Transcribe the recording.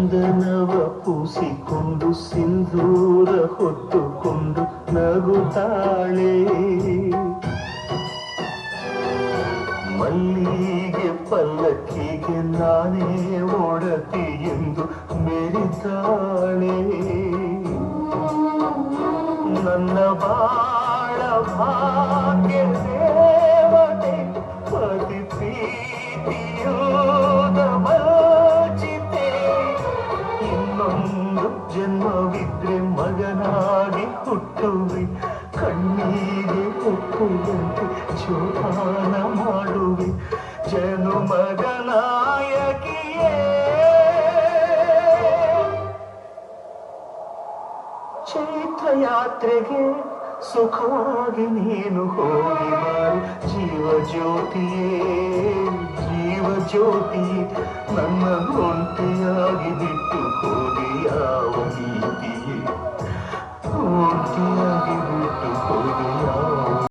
ಚಂದನವ ಪೂಸಿಕೊಂಡು ಸಿಂಧೂರ ಹೊತ್ತುಕೊಂಡು ನಗುತ್ತಾಳೆ. ಮಲ್ಲಿಗೆ ಪಲ್ಲಕ್ಕಿಗೆ ನಾನೇ ಒಡತಿ ಎಂದು ಮೆರಿತಾಳೆ. ನನ್ನ ಬಾಳ ಭಾಗ್ಯ ದೇವತೆ ಪತಿ ಪ್ರೀತಿಯೋದ ವಂಚಿತೆ. ಇನ್ನೊಂದು ಜನ್ಮವಿದ್ರೆ ಮಗನಾಗಿ ಹುಟ್ಟುವೆ, ಕಣ್ಣೀಗೆ ಒಪ್ಪುವಂತೆ ಜೋಪಾನ ಮಾಡುವೆ. ಜನುಮದ ನಾಯಕಿಯೇ ಚೈತ್ರ ಯಾತ್ರೆಗೆ ಸುಖವಾಗಿ ನೀನು ಹೋಗಿ ಬಾರು. ಜೀವ ಜ್ಯೋತಿಯೇ ಜೀವ ಜ್ಯೋತಿ ನನ್ನ ಒಂಟಿಯಾಗಿ ಬಿಟ್ಟು